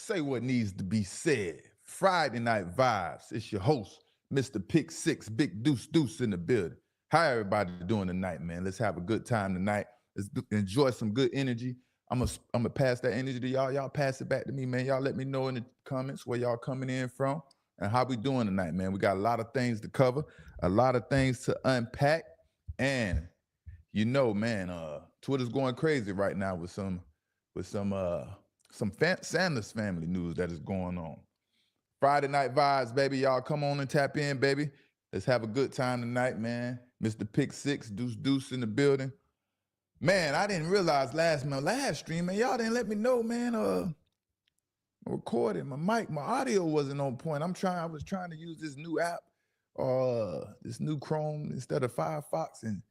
Say what needs to be said. Friday Night Vibes. It's your host, Mr. Pick Six, Big Deuce in the building. How everybody doing tonight, man? Let's have a good time tonight. Let's enjoy some good energy. I'm gonna pass that energy to y'all. Y'all pass it back to me, man. Y'all let me know in the comments where y'all coming in from and how we doing tonight, man. We got a lot of things to cover, a lot of things to unpack, and you know, man, Twitter's going crazy right now with some Sanders family news that is going on. Friday Night Vibes, baby. Y'all come on and tap in, baby. Let's have a good time tonight, man. Mr. Pick Six, Deuce in the building. Man, I didn't realize my last stream, man. Y'all didn't let me know, man. My recording, my mic, my audio wasn't on point. I was trying to use this new app, this new Chrome instead of Firefox, and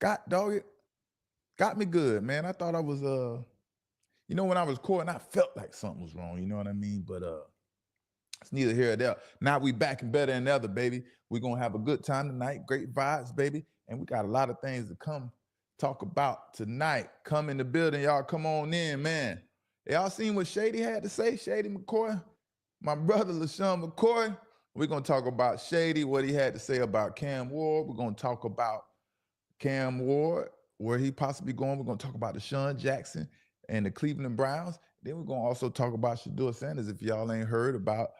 got me good, man. I thought I was when I was recording, I felt like something was wrong, you know what I mean? But it's neither here or there. Now we back and better than ever, baby. We're gonna have a good time tonight, great vibes, baby. And we got a lot of things to come talk about tonight. Come in the building, y'all. Come on in, man. Y'all seen what Shady had to say? Shady McCoy, my brother LaShawn McCoy. We're gonna talk about Shady, what he had to say about Cam Ward. We're gonna talk about Cam Ward, where he possibly going. We're gonna talk about Deshaun Jackson and the Cleveland Browns. Then we're gonna also talk about Shedeur Sanders, if y'all ain't heard about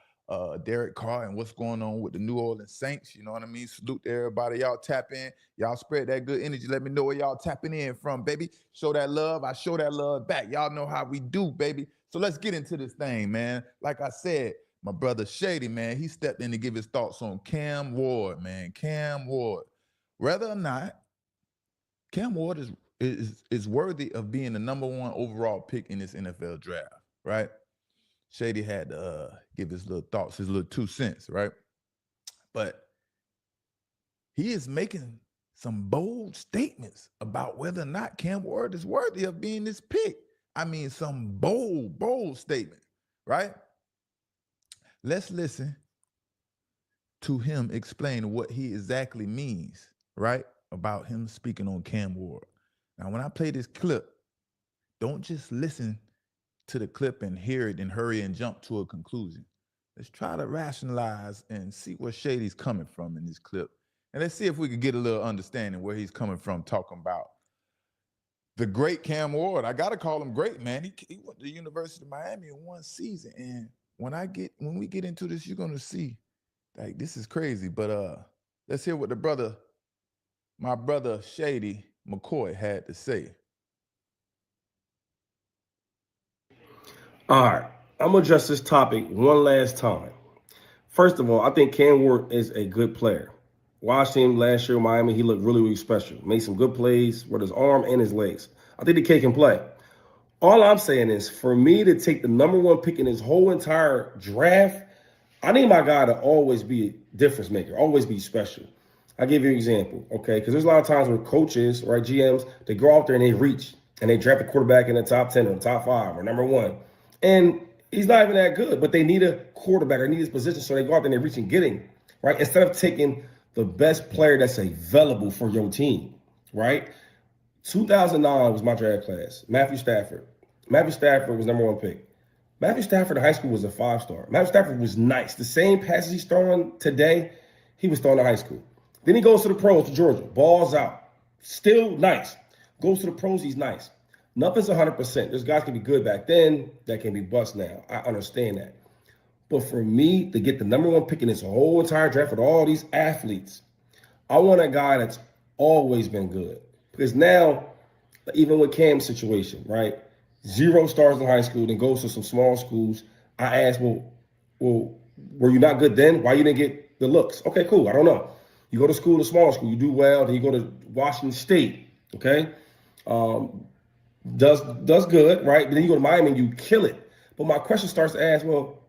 Derek Carr and what's going on with the New Orleans Saints. You know what I mean? Salute to everybody. Y'all tap in. Y'all spread that good energy. Let me know where y'all tapping in from, baby. Show that love. I show that love back. Y'all know how we do, baby. So let's get into this thing, man. Like I said, my brother Shady, man, he stepped in to give his thoughts on Cam Ward, man. Cam Ward. Whether or not Cam Ward is worthy of being the number one overall pick in this NFL draft, right? Shady had to give his little thoughts, his little 2 cents, right? But he is making some bold statements about whether or not Cam Ward is worthy of being this pick. I mean, some bold statement, right? Let's listen to him explain what he exactly means, right? About him speaking on Cam Ward. Now, when I play this clip, don't just listen to the clip and hear it and hurry and jump to a conclusion. Let's try to rationalize and see where Shady's coming from in this clip. And let's see if we can get a little understanding where he's coming from talking about the great Cam Ward. I got to call him great, man. He went to the University of Miami in one season. And when we get into this, you're going to see, like, this is crazy. But let's hear what my brother Shady McCoy had to say. All right, I'm gonna address this topic one last time. First of all, I think Cam Ward is a good player. Watched him last year in Miami. He looked really special. Made some good plays with his arm and his legs. I think the kid can play. All I'm saying is, for me to take the number one pick in his whole entire draft, I need my guy to always be a difference maker, always be special. I'll give you an example, okay? Because there's a lot of times where coaches, right, GMs, they go out there and they reach and they draft a quarterback in the top 10 or the top 5 or number 1. And he's not even that good, but they need a quarterback or need his position, so they go out there and they reach and get him, right? Instead of taking the best player that's available for your team, right? 2009 was my draft class. Matthew Stafford. Matthew Stafford was number 1 pick. Matthew Stafford in high school was a 5-star. Matthew Stafford was nice. The same passes he's throwing today, he was throwing in high school. Then he goes to the pros, to Georgia, balls out. Still nice. Goes to the pros, he's nice. Nothing's 100%. There's guys can be good back then that can be bust now. I understand that. But for me to get the number 1 pick in this whole entire draft with all these athletes, I want a guy that's always been good. Because now, even with Cam's situation, right? 0 stars in high school, then goes to some small schools. I asked, well, were you not good then? Why you didn't get the looks? Okay, cool. I don't know. You go to school, to small school, you do well, then you go to Washington State, okay? Does good, right? But then you go to Miami and you kill it. But my question starts to ask, well,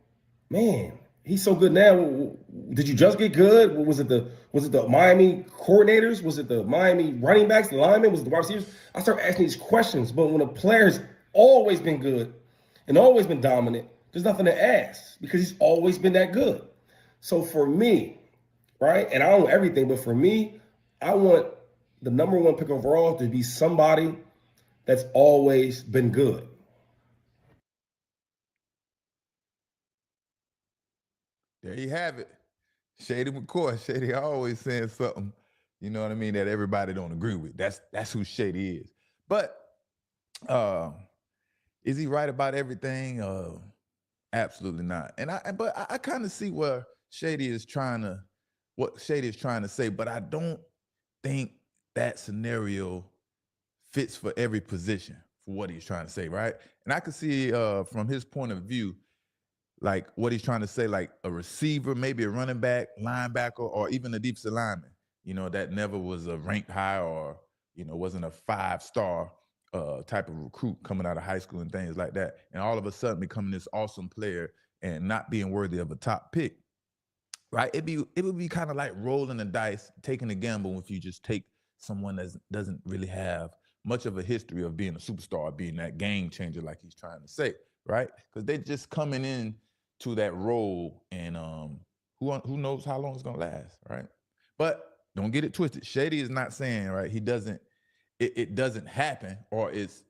man, he's so good now. Did you just get good? Was it the Miami coordinators? Was it the Miami running backs, the linemen? Was it the wide receivers? I start asking these questions. But when a player's always been good and always been dominant, there's nothing to ask because he's always been that good. So for me, right, and I don't know everything, but for me, I want the number 1 pick overall to be somebody that's always been good. There you have it. Shady McCoy. Shady always saying something, you know what I mean, that everybody don't agree with. That's who Shady is. But uh, is he right about everything? Absolutely not. And I kind of see where Shady is trying to what Shady is trying to say, but I don't think that scenario fits for every position for what he's trying to say, right? And I could see from his point of view, like what he's trying to say, like a receiver, maybe a running back, linebacker, or even a defensive lineman, that never was a ranked high or, wasn't a 5-star type of recruit coming out of high school and things like that. And all of a sudden becoming this awesome player and not being worthy of a top pick, right? It would be kind of like rolling the dice, taking a gamble if you just take someone that doesn't really have much of a history of being a superstar, being that game changer, like he's trying to say, right? Because they're just coming in to that role, and who knows how long it's gonna last, right? But don't get it twisted. Shady is not saying, right, it doesn't happen, or it's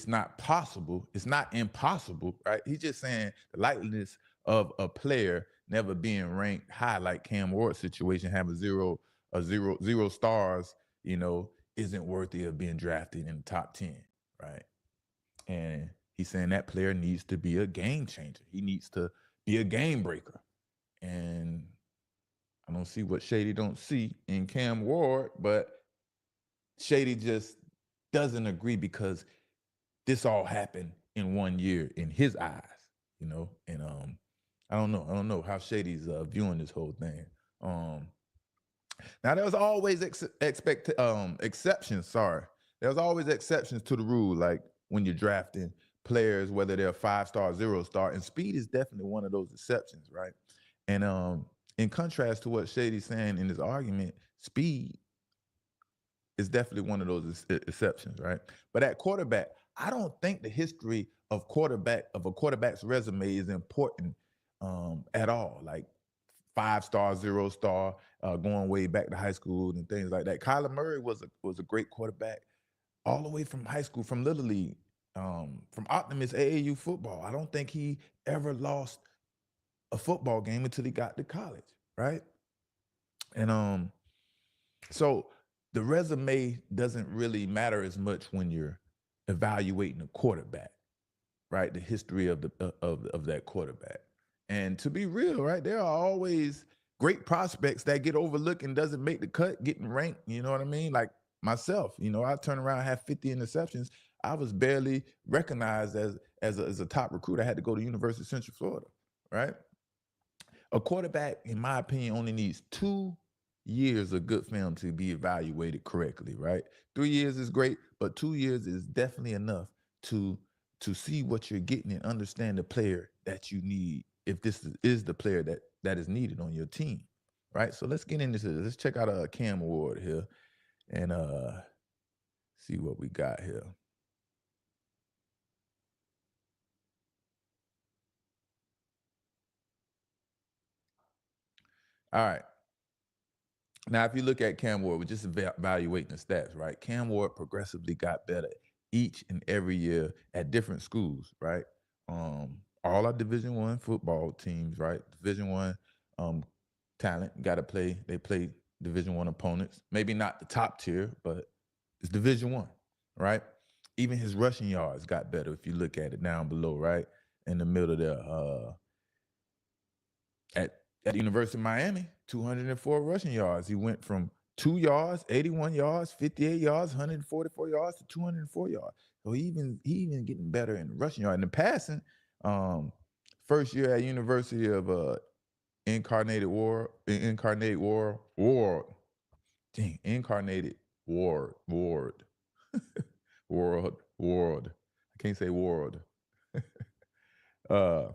not possible. It's not impossible, right? He's just saying the likeliness of a player never being ranked high, like Cam Ward's situation, having zero stars, isn't worthy of being drafted in the top 10, right? And he's saying that player needs to be a game changer. He needs to be a game breaker. And I don't see what Shady don't see in Cam Ward, but Shady just doesn't agree because this all happened in 1 year in his eyes, and I don't know how Shady's viewing this whole thing. Now there's always exceptions. Sorry, there's always exceptions to the rule, like when you're drafting players, whether they're 5-star, 0-star, and speed is definitely one of those exceptions, right? And in contrast to what Shady's saying in his argument, speed is definitely one of those exceptions, right? But at quarterback, I don't think the history of a quarterback's resume is important at all. Like 5-star, 0-star, going way back to high school and things like that. Kyler Murray was a great quarterback all the way from high school, from Little League, from Optimus AAU football. I don't think he ever lost a football game until he got to college, right? And so the resume doesn't really matter as much when you're evaluating a quarterback, right? The history of that quarterback. And to be real, right, there are always great prospects that get overlooked and doesn't make the cut, getting ranked. You know what I mean? Like myself, I turn around, have 50 interceptions. I was barely recognized as a top recruit. I had to go to University of Central Florida, right? A quarterback, in my opinion, only needs 2 years of good film to be evaluated correctly, right? 3 years is great, but 2 years is definitely enough to see what you're getting and understand the player that you need, if this is the player that is needed on your team, right? So let's get into this. Let's check out Cam Ward here and see what we got here. All right. Now, if you look at Cam Ward, we're just evaluating the stats, right? Cam Ward progressively got better each and every year at different schools, right? All our Division I football teams, right? Division I talent got to play. They play Division I opponents. Maybe not the top tier, but it's Division I, right? Even his rushing yards got better if you look at it down below, right? In the middle there. At the University of Miami, 204 rushing yards. He went from 2 yards, 81 yards, 58 yards, 144 yards to 204 yards. So he even getting better in the rushing yard. And the passing, first year at University of Incarnated Ward. Ward. I can't say Ward. So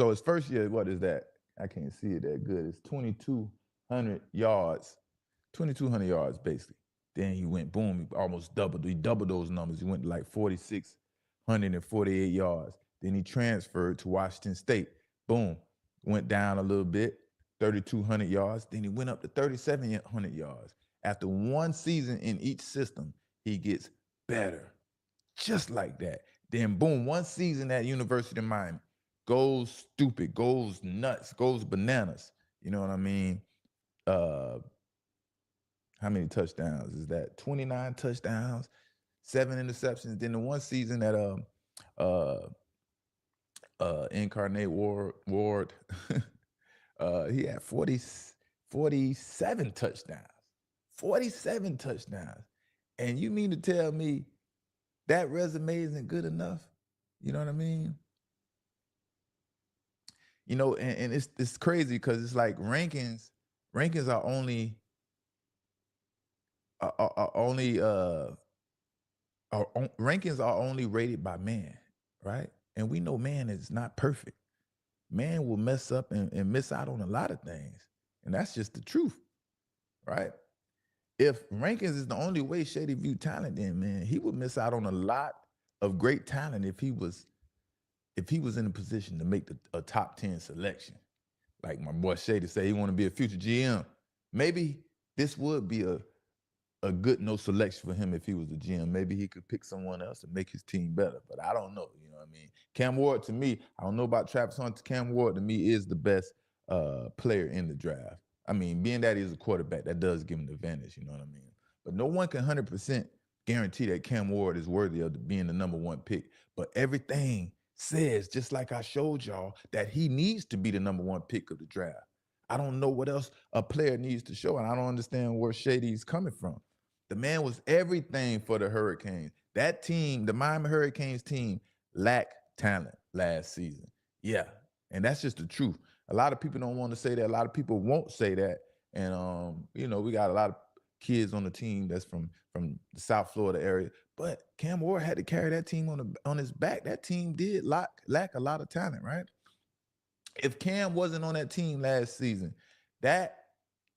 his first year, what is that? I can't see it that good. It's 2,200 yards, 2,200 yards basically. Then he went boom, he almost doubled. He doubled those numbers. He went to like 4,648 yards. Then he transferred to Washington State. Boom, went down a little bit, 3,200 yards. Then he went up to 3,700 yards. After one season in each system, he gets better, just like that. Then boom, one season at University of Miami, goes stupid, goes nuts, goes bananas. You know what I mean? How many touchdowns is that? 29 touchdowns, 7 interceptions. Then the one season that uh Incarnate Ward he had 47 touchdowns. 47 touchdowns. And you mean to tell me that resume isn't good enough? You know what I mean? You know, and it's crazy because it's like rankings are only rankings are only rated by man, right? And we know man is not perfect. Man will mess up and miss out on a lot of things. And that's just the truth, right? If rankings is the only way Shady viewed talent, then man, he would miss out on a lot of great talent if he was in a position to make a top 10 selection. Like my boy Shady say he want to be a future GM. Maybe this would be a good no selection for him if he was the GM. Maybe he could pick someone else and make his team better. But I don't know. You know what I mean? Cam Ward, to me, I don't know about Travis Hunter. Cam Ward, to me, is the best player in the draft. I mean, being that he's a quarterback, that does give him an advantage. You know what I mean? But no one can 100% guarantee that Cam Ward is worthy of being the number one pick. But everything says, just like I showed y'all, that he needs to be the number one pick of the draft. I don't know what else a player needs to show, and I don't understand where Shady's coming from. The man was everything for the Hurricanes. That team, the Miami Hurricanes team, lacked talent last season. Yeah, and that's just the truth. A lot of people don't want to say that. A lot of people won't say that. And you know, we got a lot of kids on the team that's from the South Florida area. But Cam Ward had to carry that team on his back. That team did lack a lot of talent, right? If Cam wasn't on that team last season, that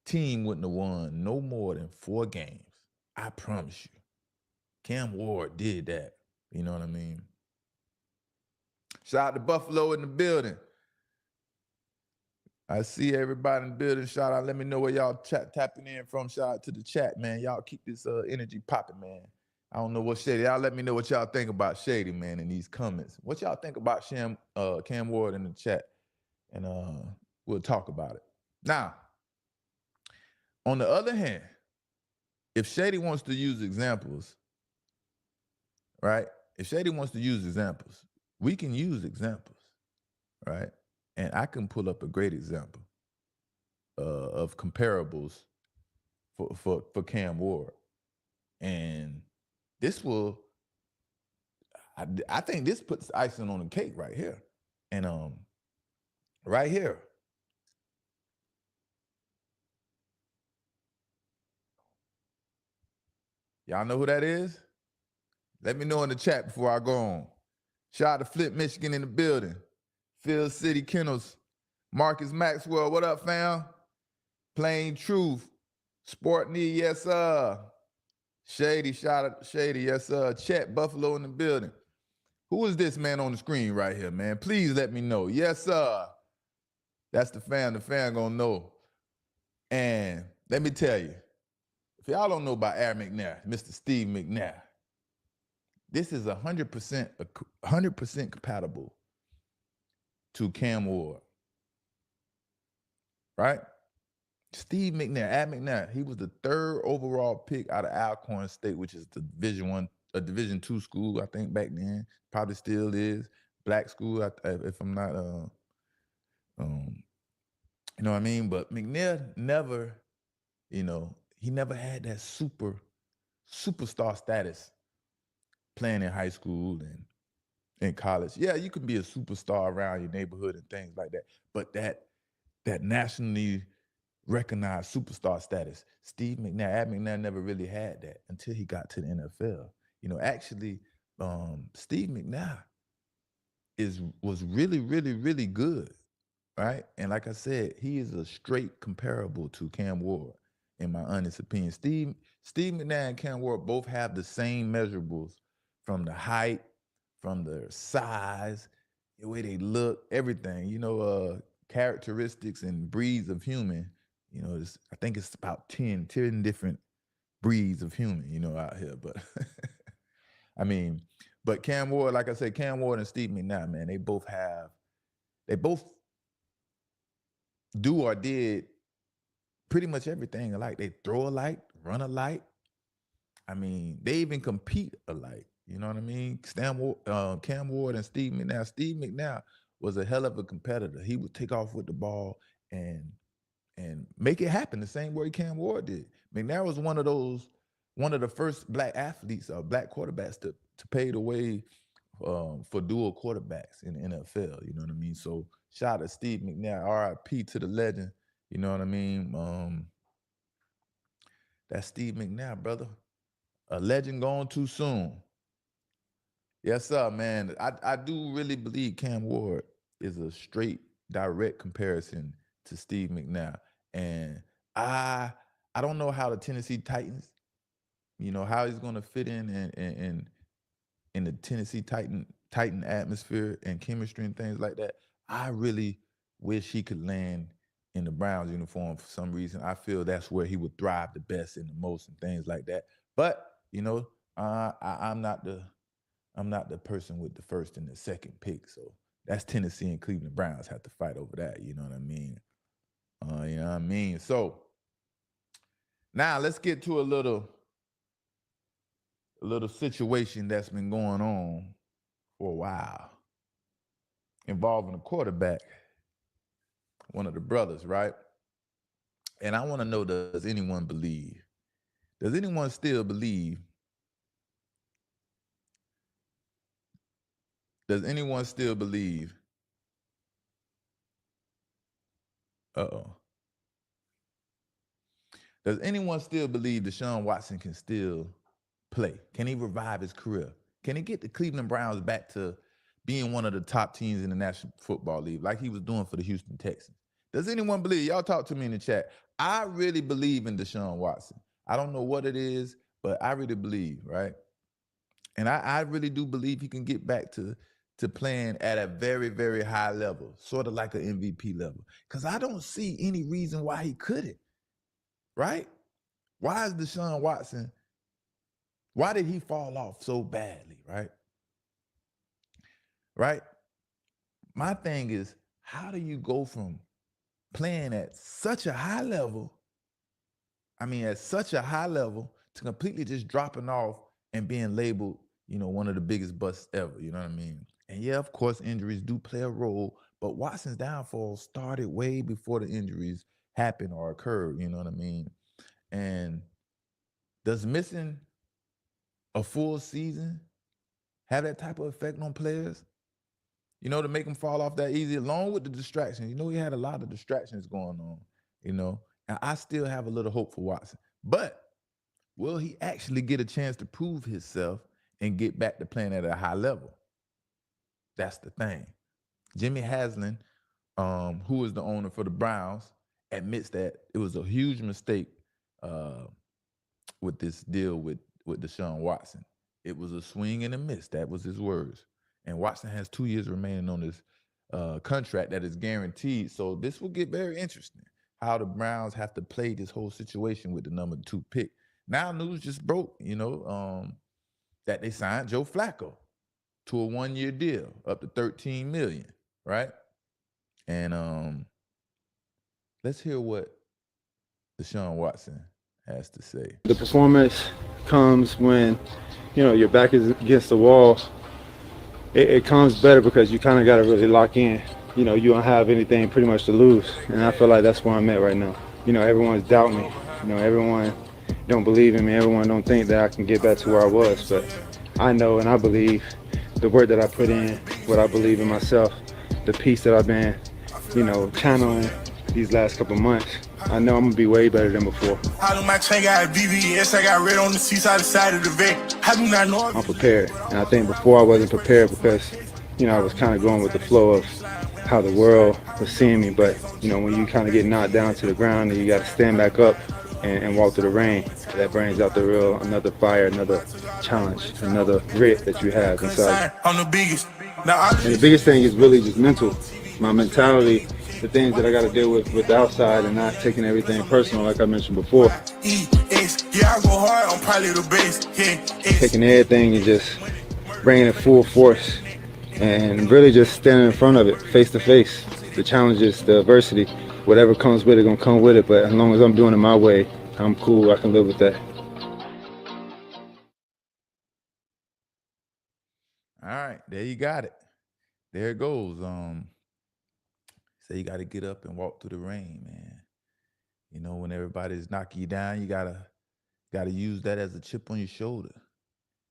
team wouldn't have won no more than 4 games. I promise you. Cam Ward did that. You know what I mean? Shout out to Buffalo in the building. I see everybody in the building. Shout out. Let me know where y'all tapping in from. Shout out to the chat, man. Y'all keep this energy popping, man. I don't know what Shady. Y'all let me know what y'all think about Shady, man, in these comments. What y'all think about Cam Ward in the chat? And we'll talk about it. Now, on the other hand, if Shady wants to use examples, right? If Shady wants to use examples, we can use examples, right? And I can pull up a great example of comparables for Cam Ward. And this will, I think this puts icing on the cake right here. And right here. Y'all know who that is? Let me know in the chat before I go on. Shout out to Flint, Michigan in the building. Phil City Kennels. Marcus Maxwell, what up, fam? Plain Truth. Sport Need, yes, sir. Shady, shout out to Shady, yes, sir. Chet Buffalo in the building. Who is this man on the screen right here, man? Please let me know. Yes, sir. That's the fan. The fan gonna know. And let me tell you, if y'all don't know about Air McNair, Mr. Steve McNair, this is 100% compatible to Cam Ward, right? Steve McNair, Ad McNair, he was the 3rd overall pick out of Alcorn State, which is the Division II school, I think back then, probably still is. Black school, if I'm not, you know what I mean? But McNair never, you know, he never had that superstar status playing in high school and in college. Yeah, you can be a superstar around your neighborhood and things like that, but that nationally recognized superstar status, Steve McNair, Ad McNair never really had that until he got to the NFL. You know, actually, Steve McNair was really, really, really good, right? And like I said, he is a straight comparable to Cam Ward, in my honest opinion. Steve McNair and Cam Ward both have the same measurables from the height, from their size, the way they look, everything. You know, characteristics and breeds of human. You know, I think it's about 10 different breeds of human, you know, out here. But I mean, but Cam Ward, like I said, Cam Ward and Steve McNair, man, they both have They both do or did pretty much everything alike. They throw alike, run alike. I mean, they even compete alike. You know what I mean? Cam Ward and Steve McNair. Steve McNair was a hell of a competitor. He would take off with the ball and make it happen the same way Cam Ward did. McNair was one of the first black athletes or black quarterbacks to pave the way for dual quarterbacks in the NFL. You know what I mean? So shout out to Steve McNair, RIP to the legend. You know what I mean? That's Steve McNair, brother. A legend gone too soon. Yes, sir, man. I do really believe Cam Ward is a straight, direct comparison to Steve McNair. And I don't know how the Tennessee Titans, how he's going to fit in the Tennessee Titan atmosphere and chemistry and things like that. I really wish he could land in the Browns uniform for some reason. I feel that's where he would thrive the best and the most and things like that. But, I'm not the person with the first and the second pick. So that's Tennessee and Cleveland Browns have to fight over that. You know what I mean? So now let's get to a little situation that's been going on for a while involving a quarterback, one of the brothers, right? And I want to know, does anyone still believe Does anyone still believe Deshaun Watson can still play? Can he revive his career? Can he get the Cleveland Browns back to being one of the top teams in the National Football League like he was doing for the Houston Texans? Does anyone believe? Y'all talk to me in the chat. I really believe in Deshaun Watson. I don't know what it is, but I really believe, right? And I really do believe he can get back to playing at a very, very high level, sort of like an MVP level. Because I don't see any reason why he couldn't, right? Why is Deshaun Watson, why did he fall off so badly, right? Right? My thing is, how do you go from playing at such a high level, to completely just dropping off and being labeled, one of the biggest busts ever, you know what I mean? And yeah, of course, injuries do play a role, but Watson's downfall started way before the injuries happened or occurred, you know what I mean? And does missing a full season have that type of effect on players? To make them fall off that easy, along with the distractions. He had a lot of distractions going on, and I still have a little hope for Watson. But will he actually get a chance to prove himself and get back to playing at a high level? That's the thing. Jimmy Haslam, who is the owner for the Browns, admits that it was a huge mistake with this deal with Deshaun Watson. It was a swing and a miss. That was his words. And Watson has 2 years remaining on this contract that is guaranteed. So this will get very interesting, how the Browns have to play this whole situation with the number 2 pick. Now news just broke, that they signed Joe Flacco to a 1-year deal up to $13 million, right? And let's hear what Deshaun Watson has to say. The performance comes when, your back is against the wall. It comes better because you kind of got to really lock in. You don't have anything pretty much to lose. And I feel like that's where I'm at right now. Everyone's doubting me. Everyone don't believe in me. Everyone don't think that I can get back to where I was. But I know and I believe the work that I put in, what I believe in myself, the peace that I've been, channeling these last couple months. I know I'm going to be way better than before. I do my chain got VVS, I got red on the seaside side of the vet. I do not know. I'm prepared. And I think before I wasn't prepared because, I was kind of going with the flow of how the world was seeing me. But, when you kind of get knocked down to the ground and you got to stand back up and walk through the rain, that brings out another fire, another challenge, another grit that you have inside. I'm the biggest. And the biggest thing is really just mental. My mentality, the things that I got to deal with the outside and not taking everything personal, like I mentioned before. Yeah, I go hard, I'm probably the best. Taking everything and just bringing it full force and really just standing in front of it, face to face. The challenges, the adversity, whatever comes with it, gonna come with it. But as long as I'm doing it my way, I'm cool. I can live with that. All right, there you got it. There it goes. So you got to get up and walk through the rain, man. You know, when everybody's knocking you down, you gotta use that as a chip on your shoulder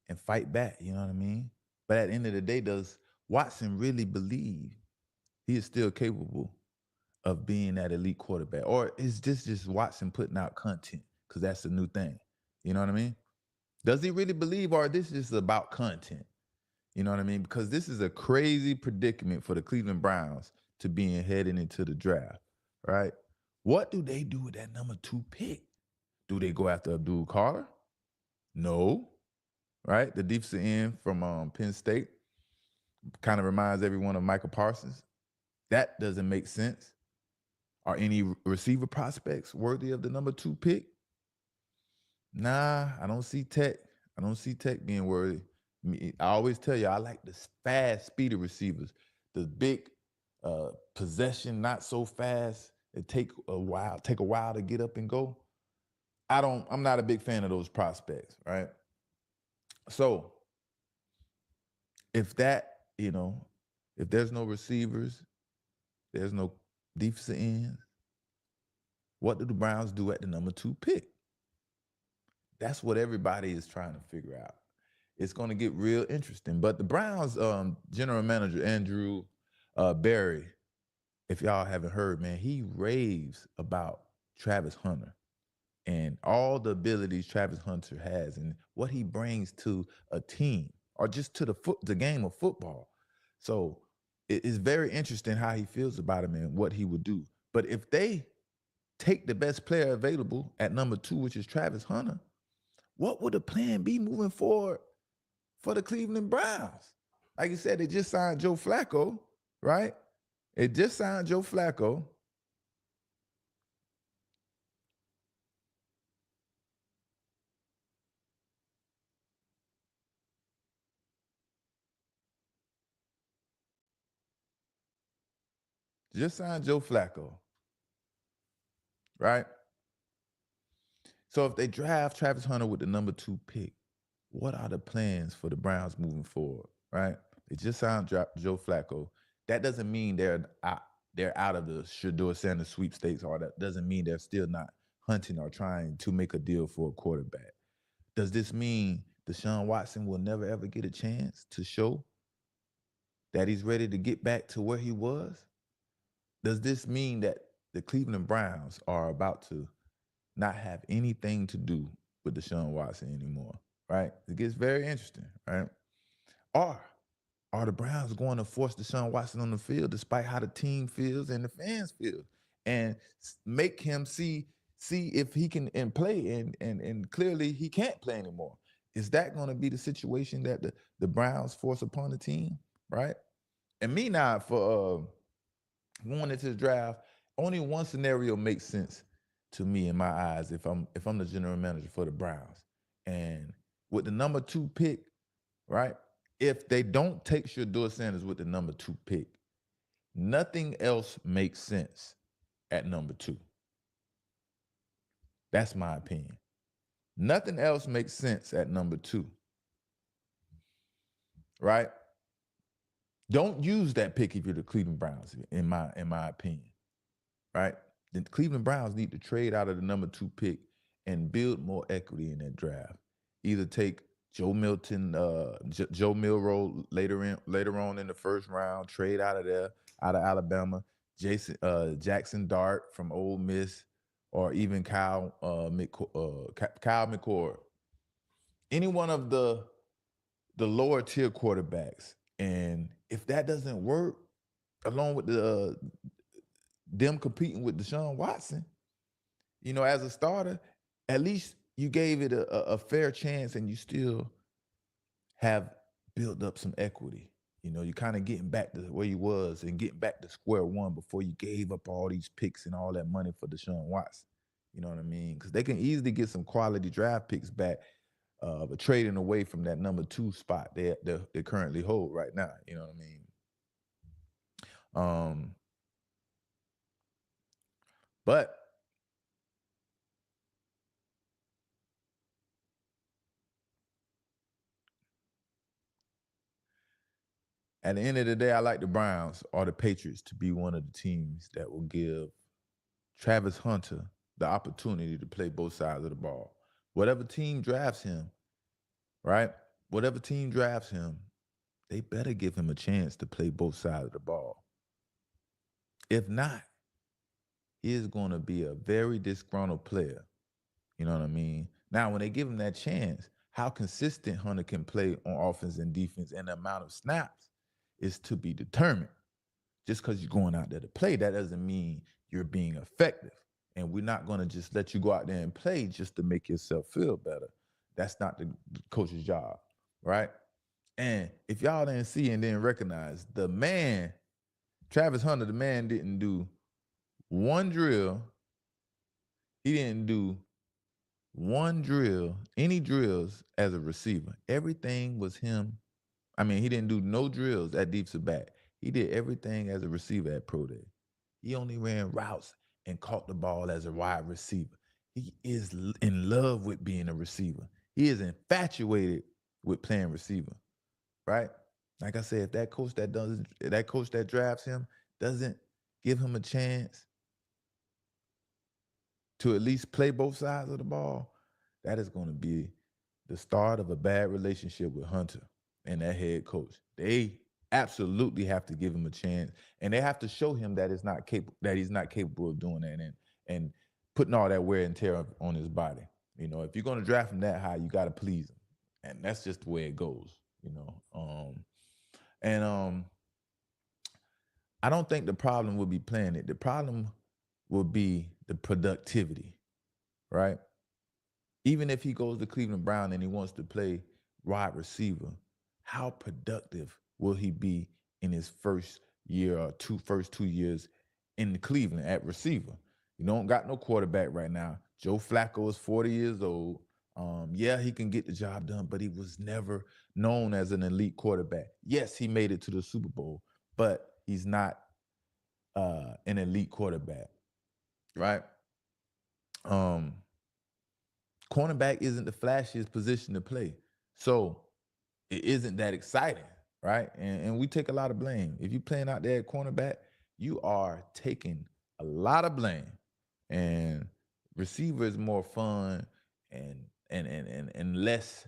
and fight back. You know what I mean? But at the end of the day, does Watson really believe he is still capable of being that elite quarterback, or is this just Watson putting out content because that's the new thing? You know what I mean? Does he really believe, or this is about content? You know what I mean? Because this is a crazy predicament for the Cleveland Browns to be in heading into the draft, right? What do they do with that number 2 pick? Do they go after Abdul Carr? No, right? The defensive end from Penn State kind of reminds everyone of Michael Parsons. That doesn't make sense. Are any receiver prospects worthy of the number 2 pick? Nah, I don't see Tech. I don't see Tech being worthy. I always tell you, I like the fast, speedy receivers. The big possession, not so fast. It take a while to get up and go. I'm not a big fan of those prospects, right? So if if there's no receivers, there's no defensive ends, what do the Browns do at the number 2 pick? That's what everybody is trying to figure out. It's going to get real interesting. But the Browns general manager, Andrew Berry, if y'all haven't heard, man, he raves about Travis Hunter and all the abilities Travis Hunter has and what he brings to a team or just to the game of football. So it is very interesting how he feels about him and what he would do. But if they take the best player available at number 2, which is Travis Hunter, what would the plan be moving forward for the Cleveland Browns? Like you said, they just signed Joe Flacco, right? It just signed Joe Flacco. Just signed Joe Flacco, right? So if they draft Travis Hunter with the number 2 pick, what are the plans for the Browns moving forward, right? They just signed Joe Flacco. That doesn't mean they're out of the Shedeur Sanders sweepstakes, or that doesn't mean they're still not hunting or trying to make a deal for a quarterback. Does this mean Deshaun Watson will never ever get a chance to show that he's ready to get back to where he was? Does this mean that the Cleveland Browns are about to not have anything to do with Deshaun Watson anymore, right? It gets very interesting, right? Or are the Browns going to force Deshaun Watson on the field despite how the team feels and the fans feel, and make him see if he can and play, and clearly he can't play anymore? Is that going to be the situation that the Browns force upon the team, right? And me now for going into the draft, only one scenario makes sense to me in my eyes if I'm the general manager for the Browns. And with the number 2 pick, right? If they don't take Shedeur Sanders with the number 2 pick, nothing else makes sense at number 2. That's my opinion. Nothing else makes sense at number 2. Right? Don't use that pick if you're the Cleveland Browns, in my opinion. Right? The Cleveland Browns need to trade out of the number 2 pick and build more equity in that draft. Either take Joe Milroe later on in the first round, trade out of there, out of Alabama, Jackson Dart from Ole Miss, or even Kyle McCord. Any one of the lower tier quarterbacks. And if that doesn't work, along with them competing with Deshaun Watson, as a starter, at least you gave it a fair chance, and you still have built up some equity. You're kind of getting back to where you was and getting back to square one before you gave up all these picks and all that money for Deshaun Watson. You know what I mean? Because they can easily get some quality draft picks back but trading away from that number 2 spot they currently hold right now. You know what I mean? But at the end of the day, I like the Browns or the Patriots to be one of the teams that will give Travis Hunter the opportunity to play both sides of the ball. Whatever team drafts him, right? Whatever team drafts him, they better give him a chance to play both sides of the ball. If not, he is going to be a very disgruntled player. You know what I mean? Now, when they give him that chance, how consistent Hunter can play on offense and defense and the amount of snaps is to be determined. Just because you're going out there to play, that doesn't mean you're being effective. And we're not going to just let you go out there and play just to make yourself feel better. That's not the coach's job, right? And if y'all didn't see and didn't recognize, the man, Travis Hunter, the man didn't do one drill. He didn't do one drill, any drills as a receiver. Everything was him. I mean, he didn't do no drills at defensive back. He did everything as a receiver at Pro Day. He only ran routes and caught the ball as a wide receiver. He is in love with being a receiver. He is infatuated with playing receiver, right? Like I said, if that coach that drafts him doesn't give him a chance to at least play both sides of the ball, that is going to be the start of a bad relationship with Hunter and that head coach. They absolutely have to give him a chance, and they have to show him that he's not capable of doing that and putting all that wear and tear on his body. You know, if you're going to draft him that high, you got to please him, and that's just the way it goes. You know, I don't think the problem will be playing it. The problem will be the productivity, right? Even if he goes to Cleveland Brown and he wants to play wide receiver, how productive will he be in his first first 2 years in Cleveland at receiver? You don't got no quarterback right now. Joe Flacco is 40 years old. Yeah, he can get the job done, but he was never known as an elite quarterback. Yes, he made it to the Super Bowl, but he's not an elite quarterback, right? Cornerback isn't the flashiest position to play. So it isn't that exciting, right? And we take a lot of blame. If you're playing out there at cornerback, you are taking a lot of blame. And receiver is more fun and less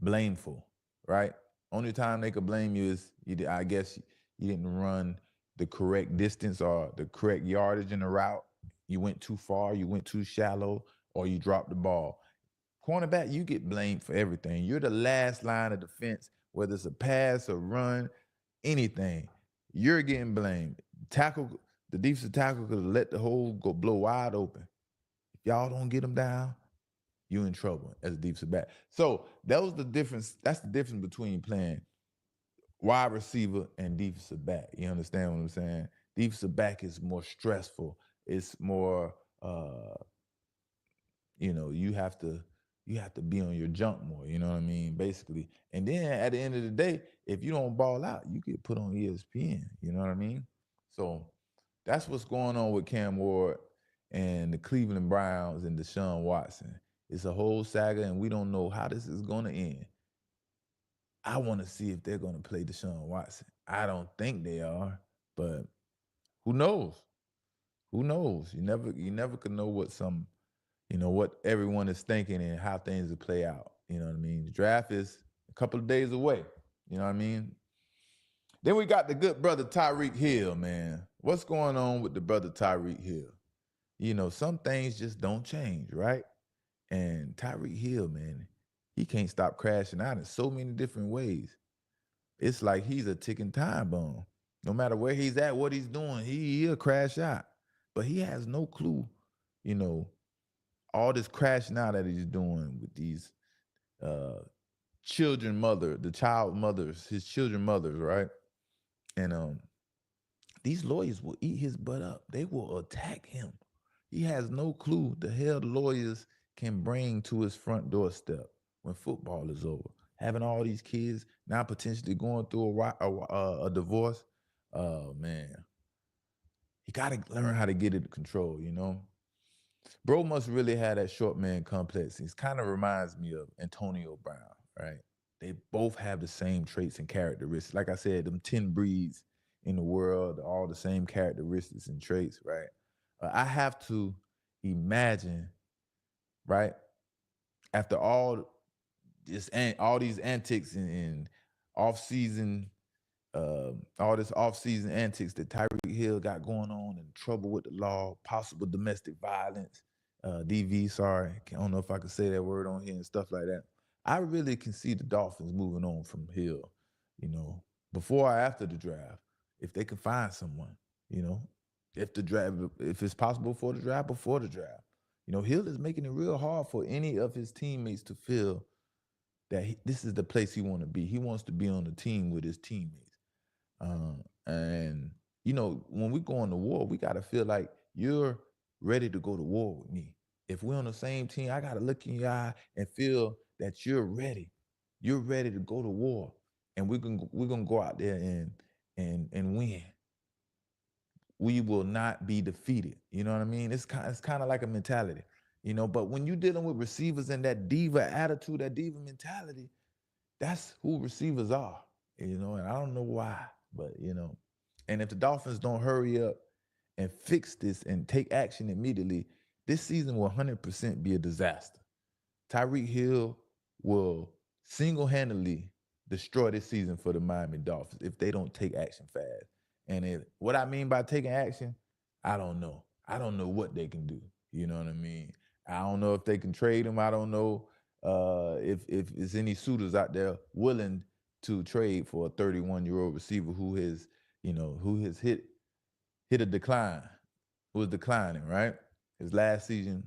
blameful, right? Only time they could blame you is, I guess, you didn't run the correct distance or the correct yardage in the route. You went too far, you went too shallow, or you dropped the ball. Cornerback, you get blamed for everything. You're the last line of defense, whether it's a pass or run, anything. You're getting blamed. The defensive tackle could let the hole go blow wide open. If y'all don't get them down, you're in trouble as a defensive back. So that was the difference. That's the difference between playing wide receiver and defensive back. You understand what I'm saying? Defensive back is more stressful. It's more, you have to be on your jump more, you know what I mean, basically. And then at the end of the day, if you don't ball out, you get put on ESPN, you know what I mean? So that's what's going on with Cam Ward and the Cleveland Browns and Deshaun Watson. It's a whole saga, and we don't know how this is going to end. I want to see if they're going to play Deshaun Watson. I don't think they are, but who knows? Who knows? You never can know what everyone is thinking and how things will play out. You know what I mean? The draft is a couple of days away. You know what I mean? Then we got the good brother Tyreek Hill, man. What's going on with the brother Tyreek Hill? You know, some things just don't change, right? And Tyreek Hill, man, he can't stop crashing out in so many different ways. It's like he's a ticking time bomb. No matter where he's at, what he's doing, he'll crash out. But he has no clue, all this crashing out that he's doing with these his children mothers, right? And these lawyers will eat his butt up. They will attack him. He has no clue the hell the lawyers can bring to his front doorstep, when football is over. Having all these kids now potentially going through a divorce. Oh man, you got to learn how to get it control. Bro must really have that short man complex. He kind of reminds me of Antonio Brown, right? They both have the same traits and characteristics. Like I said, them 10 breeds in the world, all the same characteristics and traits, right? I have to imagine, right, after all these antics and off-season, all this off-season antics that Tyreek Hill got going on, and trouble with the law, possible domestic violence, DV, sorry, I don't know if I could say that word on here and stuff like that. I really can see the Dolphins moving on from Hill, before or after the draft, if they can find someone, if it's possible for the draft, before the draft. Hill is making it real hard for any of his teammates to feel that this is the place he want to be. He wants to be on the team with his teammates. And when we go on to war, we got to feel like you're ready to go to war with me. If we're on the same team, I got to look in your eye and feel that you're ready. You're ready to go to war, and we're gonna go out there and win. We will not be defeated. You know what I mean? It's kind of like a mentality, But when you're dealing with receivers and that diva attitude, that diva mentality, that's who receivers are. And I don't know why, but and if the Dolphins don't hurry up and fix this and take action immediately, this season will 100% be a disaster. Tyreek Hill will single-handedly destroy this season for the Miami Dolphins if they don't take action fast. And what I mean by taking action, I don't know. I don't know what they can do. You know what I mean? I don't know if they can trade him. I don't know if there's any suitors out there willing to trade for a 31-year-old receiver who has hit a decline, who is declining, right? His last season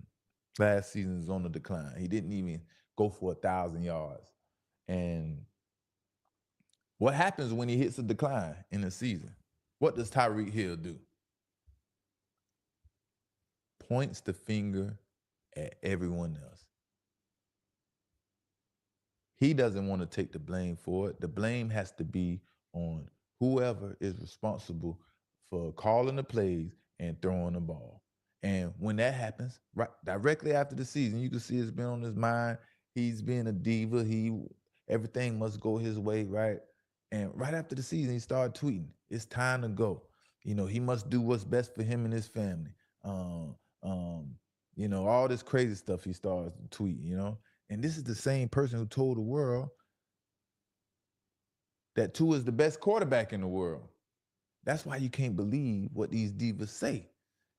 is on the decline. He didn't even go for 1,000 yards. And what happens when he hits a decline in the season? What does Tyreek Hill do? Points the finger at everyone else. He doesn't want to take the blame for it. The blame has to be on whoever is responsible for calling the plays and throwing the ball. And when that happens, right directly after the season, you can see it's been on his mind. He's been a diva. Everything must go his way, right? And right after the season, he started tweeting, "It's time to go." He must do what's best for him and his family. All this crazy stuff he starts to tweet, And this is the same person who told the world that Tua is the best quarterback in the world. That's why you can't believe what these divas say.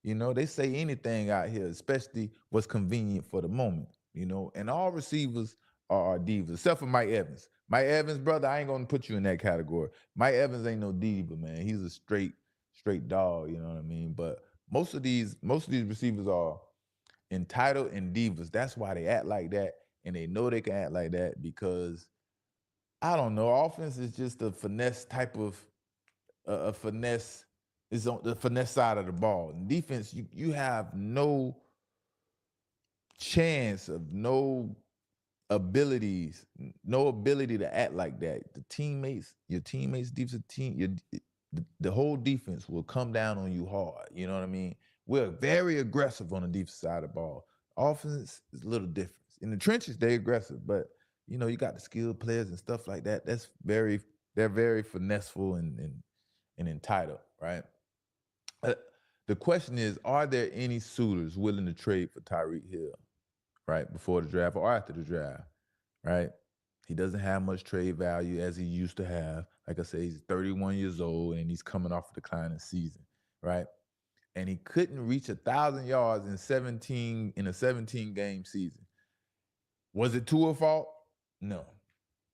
They say anything out here, especially what's convenient for the moment, And all receivers are divas, except for Mike Evans. Mike Evans, brother, I ain't gonna put you in that category. Mike Evans ain't no diva, man. He's a straight dog, you know what I mean? But most of these receivers are entitled and divas. That's why they act like that, and they know they can act like that because, I don't know, offense is just a finesse type of a finesse. Is on the finesse side of the ball. In defense, you have no chance of no ability to act like that. Your teammates, defensive team, the whole defense will come down on you hard. You know what I mean? We're very aggressive on the defensive side of the ball. Offense is a little different. In the trenches, they're aggressive, but you got the skilled players and stuff like that. They're very finesseful and entitled, right? The question is, are there any suitors willing to trade for Tyreek Hill, right, before the draft or after the draft, right? He doesn't have much trade value as he used to have. Like I said, he's 31 years old and he's coming off a declining season, right? And he couldn't reach 1,000 yards in a 17-game season. Was it Tua's fault? No.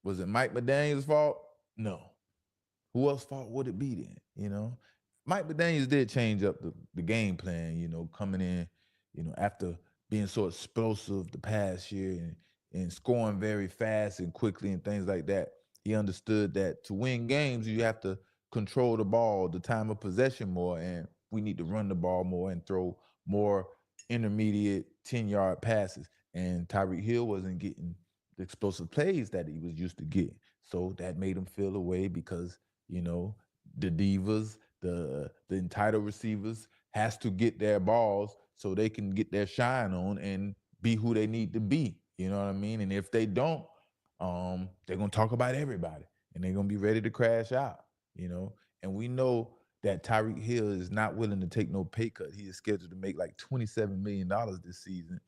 Was it Mike McDaniel's fault? No. Who else's fault would it be then? Mike McDaniels did change up the game plan, coming in, after being so explosive the past year and scoring very fast and quickly and things like that. He understood that to win games, you have to control the ball, the time of possession more, and we need to run the ball more and throw more intermediate 10-yard passes. And Tyreek Hill wasn't getting the explosive plays that he was used to getting. So that made him feel away because, the divas, the entitled receivers has to get their balls so they can get their shine on and be who they need to be. You know what I mean? And if they don't, they're gonna talk about everybody and they're gonna be ready to crash out, And we know that Tyreek Hill is not willing to take no pay cut. He is scheduled to make like $27 million this season.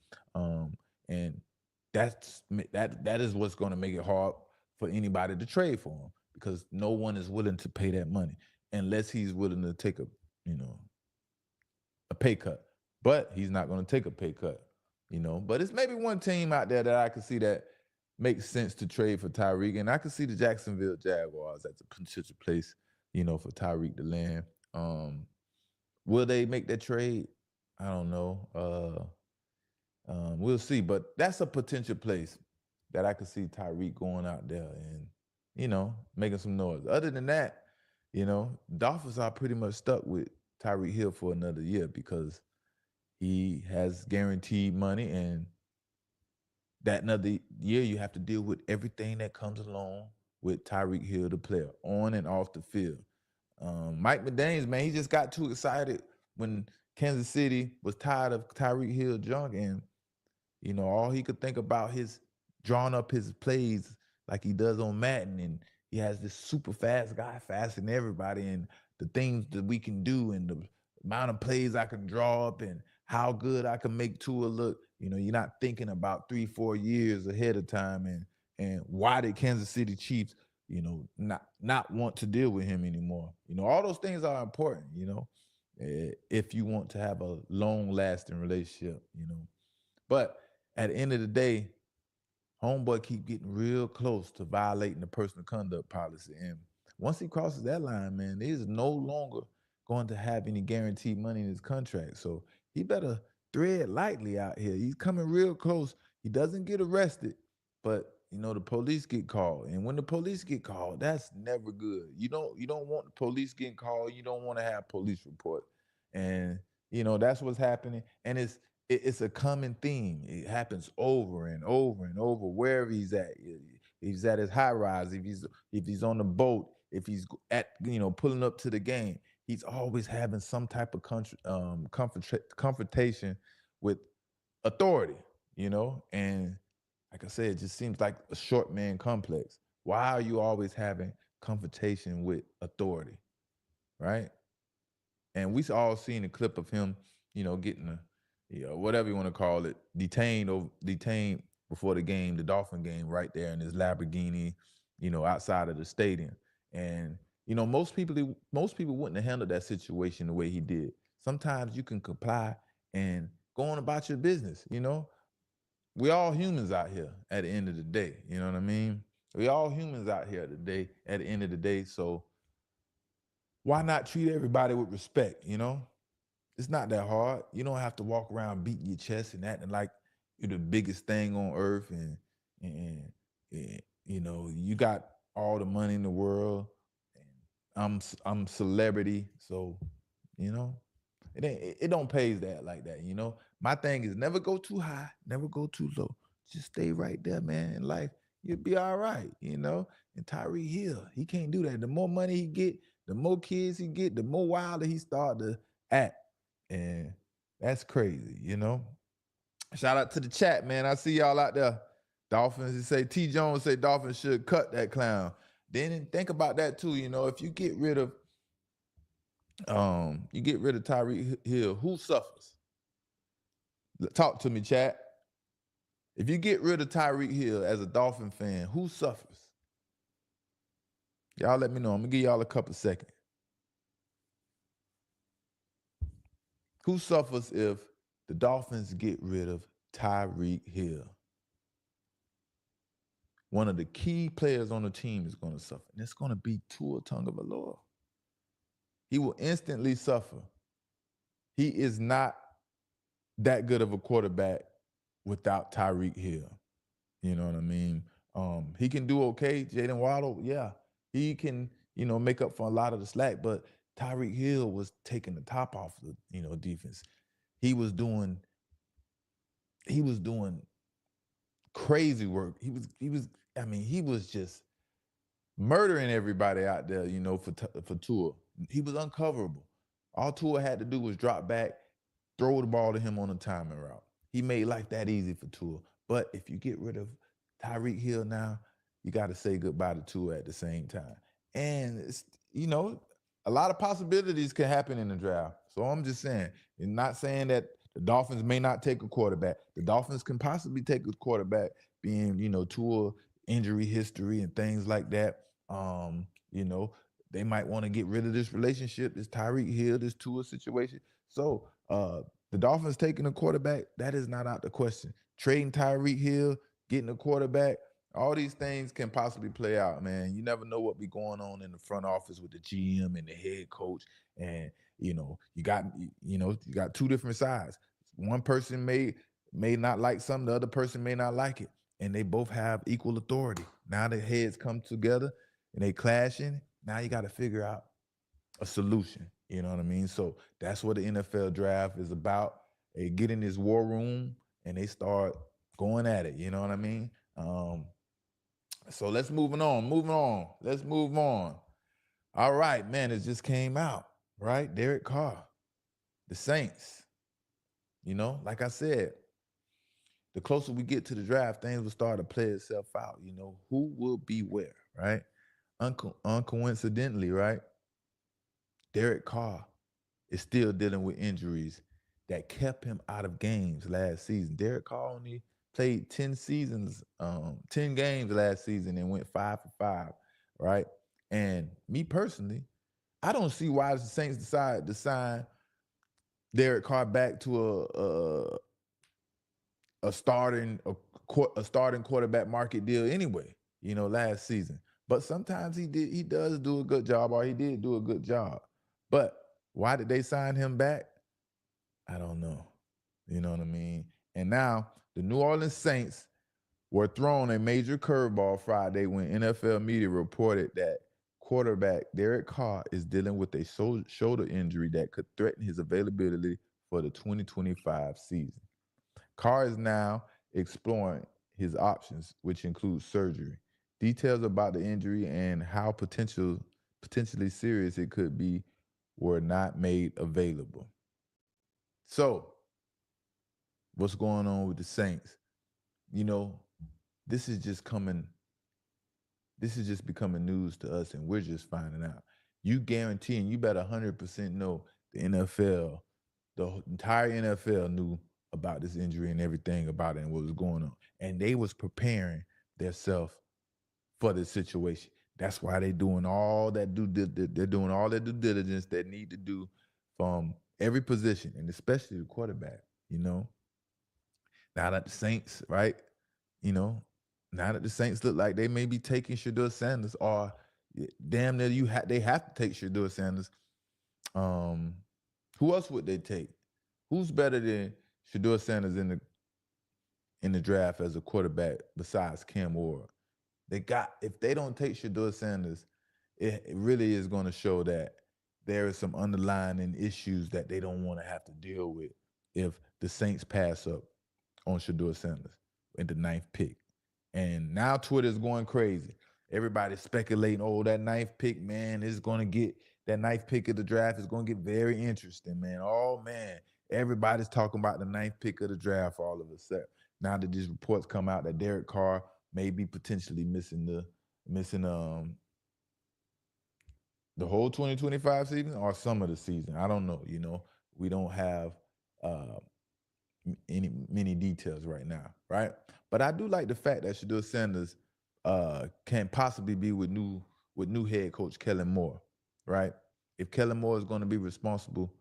And that is what's going to make it hard for anybody to trade for him because no one is willing to pay that money unless he's willing to take a pay cut. But he's not going to take a pay cut, But it's maybe one team out there that I can see that makes sense to trade for Tyreek, and I can see the Jacksonville Jaguars as a potential place, for Tyreek to land. Will they make that trade? I don't know. We'll see, but that's a potential place that I could see Tyreek going out there and, making some noise. Other than that, Dolphins are pretty much stuck with Tyreek Hill for another year because he has guaranteed money, and that another year you have to deal with everything that comes along with Tyreek Hill, the player, on and off the field. Mike McDaniels, man, he just got too excited when Kansas City was tired of Tyreek Hill junk, and all he could think about his drawing up his plays like he does on Madden, and he has this super fast guy faster than everybody, and the things that we can do, and the amount of plays I can draw up, and how good I can make Tua look. You're not thinking about 3-4 years ahead of time, and why did Kansas City Chiefs, not want to deal with him anymore. All those things are important. If you want to have a long-lasting relationship. But at the end of the day, homeboy keep getting real close to violating the personal conduct policy. And once he crosses that line, man, he's no longer going to have any guaranteed money in his contract. So he better tread lightly out here. He's coming real close. He doesn't get arrested, but the police get called. And when the police get called, that's never good. You don't want the police getting called. You don't want to have police report. And that's what's happening. And it's a common theme. It happens over and over and over wherever he's at. He's at his high rise, if he's on the boat, if he's at pulling up to the game, he's always having some type of confrontation with authority, and like I said, it just seems like a short man complex. Why are you always having confrontation with authority, right? And we all seen a clip of him, getting whatever you want to call it, detained before the game, the Dolphin game, right there in his Lamborghini, outside of the stadium. And most people wouldn't have handled that situation the way he did. Sometimes you can comply and go on about your business. We all humans out here at the end of the day. You know what I mean? We all humans out here today at the end of the day. So why not treat everybody with respect? It's not that hard. You don't have to walk around beating your chest and acting like you're the biggest thing on earth, and you got all the money in the world. And I'm celebrity, so it don't pays that like that. My thing is never go too high, never go too low. Just stay right there, man. In life, you'll be all right. And Tyreek Hill, he can't do that. The more money he get, the more kids he get, the more wilder he start to act. And that's crazy, Shout out to the chat, man. I see y'all out there. Dolphins, T. Jones say Dolphins should cut that clown. Then think about that too, if you get rid of Tyreek Hill, who suffers? Talk to me, chat. If you get rid of Tyreek Hill as a Dolphin fan, who suffers? Y'all let me know. I'm gonna give y'all a couple seconds. Who suffers if the Dolphins get rid of Tyreek Hill? One of the key players on the team is going to suffer, and it's going to be Tua Tagovailoa. He will instantly suffer. He is not that good of a quarterback without Tyreek Hill. You know what I mean? He can do okay. Jalen Waddle, yeah, he can, make up for a lot of the slack, but Tyreek Hill was taking the top off the, defense. He was doing crazy work. He was just murdering everybody out there, for Tua. He was uncoverable. All Tua had to do was drop back, throw the ball to him on a timing route. He made life that easy for Tua. But if you get rid of Tyreek Hill now, you got to say goodbye to Tua at the same time. And it's, a lot of possibilities can happen in the draft. So I'm just saying, and not saying that the Dolphins may not take a quarterback. The Dolphins can possibly take a quarterback, being, Tua injury history and things like that. They might want to get rid of this relationship, this Tyreek Hill, this Tua situation. So the Dolphins taking a quarterback, that is not out the question. Trading Tyreek Hill, getting a quarterback, all these things can possibly play out, man. You never know what be going on in the front office with the GM and the head coach. And, you got two different sides. One person may not like something, the other person may not like it. And they both have equal authority. Now the heads come together and they clashing. Now you got to figure out a solution. You know what I mean? So that's what the NFL draft is about. They get in this war room and they start going at it. You know what I mean? So let's move on. Let's move on. All right, man, it just came out, right? Derek Carr, the Saints. Like I said, the closer we get to the draft, things will start to play itself out. Who will be where, right? Uncoincidentally, right? Derek Carr is still dealing with injuries that kept him out of games last season. Derek Carr only played 10 games last season and went 5 for 5, right? And me personally, I don't see why the Saints decided to sign Derek Carr back to a starting quarterback market deal anyway, last season. But sometimes he does do a good job, or he did do a good job. But why did they sign him back? I don't know. You know what I mean? And now the New Orleans Saints were thrown a major curveball Friday when NFL media reported that quarterback Derek Carr is dealing with a shoulder injury that could threaten his availability for the 2025 season. Carr is now exploring his options, which include surgery. Details about the injury and how potentially serious it could be were not made available. So, what's going on with the Saints? This is just becoming news to us, and we're just finding out. You guarantee, and you better 100% know the NFL, the entire NFL knew about this injury and everything about it and what was going on. And they was preparing themselves for this situation. That's why they're doing all that due diligence they need to do from every position, and especially the quarterback, Now that the Saints, right, now that the Saints look like they may be taking Shedeur Sanders, or damn near they have to take Shedeur Sanders. Who else would they take? Who's better than Shedeur Sanders in the draft as a quarterback besides Cam Ward? If they don't take Shedeur Sanders, it really is going to show that there is some underlying issues that they don't want to have to deal with if the Saints pass up on Shedeur Sanders in the 9th pick. And now Twitter's going crazy. Everybody's speculating, that 9th pick, man, is going to get that 9th pick of the draft is going to get very interesting, man. Oh, man, everybody's talking about the 9th pick of the draft all of a sudden. Now that these reports come out that Derek Carr may be potentially missing the whole 2025 season or some of the season. I don't know. We don't have many details right now, right? But I do like the fact that Shedeur Sanders can possibly be with new head coach Kellen Moore, right? If Kellen Moore is going to be responsible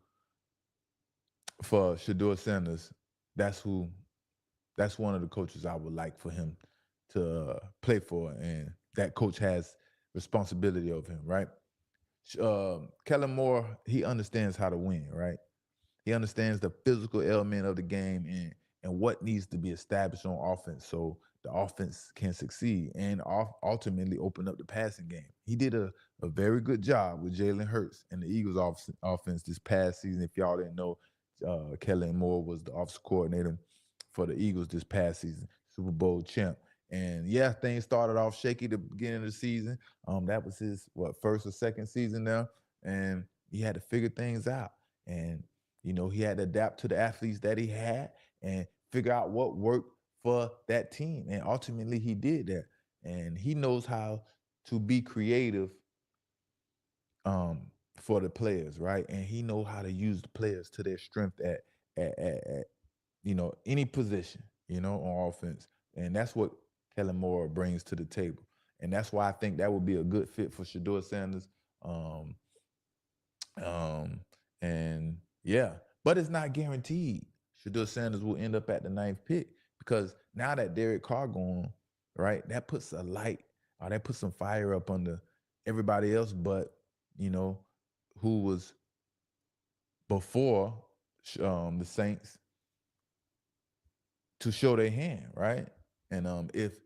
for Shedeur Sanders, that's one of the coaches I would like for him to play for, and that coach has responsibility over him, right? Kellen Moore, he understands how to win, right? He understands the physical element of the game and what needs to be established on offense so the offense can succeed and ultimately open up the passing game. He did a very good job with Jalen Hurts and the Eagles offense this past season. If y'all didn't know, Kellen Moore was the offensive coordinator for the Eagles this past season. Super Bowl champ. And yeah, things started off shaky the beginning of the season. That was his first or second season there, and he had to figure things out. And he had to adapt to the athletes that he had and figure out what worked for that team. And ultimately, he did that. And he knows how to be creative for the players, right? And he knows how to use the players to their strength at any position, on offense. And that's what Kellen Moore brings to the table. And that's why I think that would be a good fit for Shedeur Sanders. And yeah, but it's not guaranteed Shedeur Sanders will end up at the 9th pick, because now that Derek Carr gone, right, that puts a light, or that puts some fire up under everybody else, but who was before the Saints to show their hand, right? And if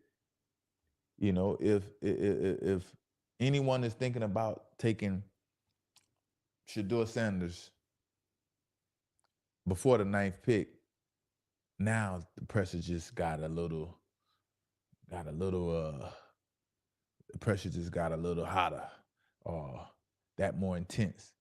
anyone is thinking about taking Shedeur Sanders before the 9th pick, now the pressure just got a little the pressure just got a little hotter, or that more intense,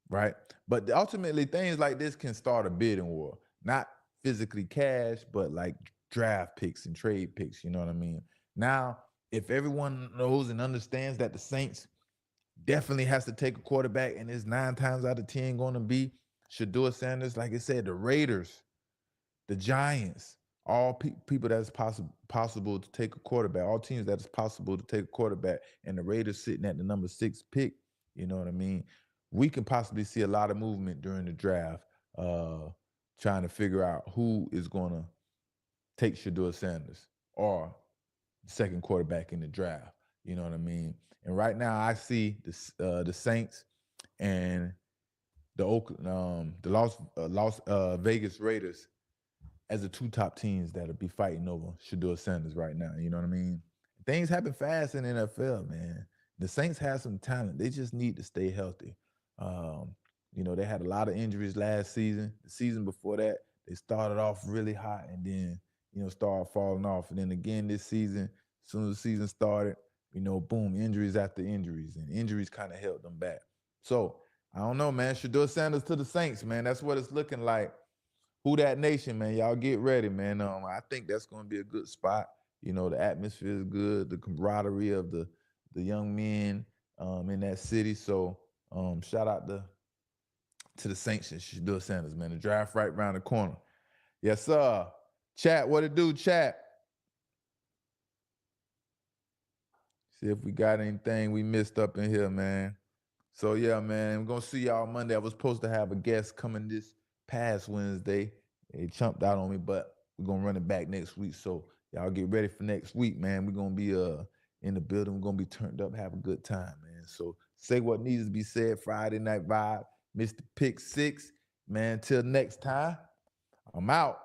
right? But ultimately, things like this can start a bidding war. Not physically cash, but like draft picks and trade picks, you know what I mean? Now, if everyone knows and understands that the Saints definitely has to take a quarterback, and it's 9 times out of 10 going to be Shedeur Sanders, like I said, the Raiders, the Giants, all people that's possible to take a quarterback, all teams that it's possible to take a quarterback, and the Raiders sitting at the number 6 pick, you know what I mean? We can possibly see a lot of movement during the draft, trying to figure out who is going to take Shedeur Sanders or the second quarterback in the draft. You know what I mean? And right now, I see the Saints and the Las Vegas Raiders as the 2 top teams that'll be fighting over Shedeur Sanders right now. You know what I mean? Things happen fast in the NFL, man. The Saints have some talent. They just need to stay healthy. They had a lot of injuries last season. The season before that, they started off really hot and then, started falling off. And then again this season, as soon as the season started, boom, injuries after injuries. And injuries kind of held them back. So, I don't know, man. Shedeur Sanders to the Saints, man. That's what it's looking like. Who that nation, man? Y'all get ready, man. I think that's going to be a good spot. The atmosphere is good. The camaraderie of the young men in that city. So shout out to the Saints and Shedeur Sanders, man. The draft right around the corner. Yes, sir. Chat, what it do, chat? See if we got anything we missed up in here, man. So yeah, man, I'm gonna see y'all Monday. I was supposed to have a guest coming this past Wednesday. They chumped out on me, but we're gonna run it back next week. So y'all get ready for next week, man. We're gonna be in the building. We're gonna be turned up, have a good time, man. So say what needs to be said. Friday Night Vibe, Mr. Pick 6, man. Till next time, I'm out.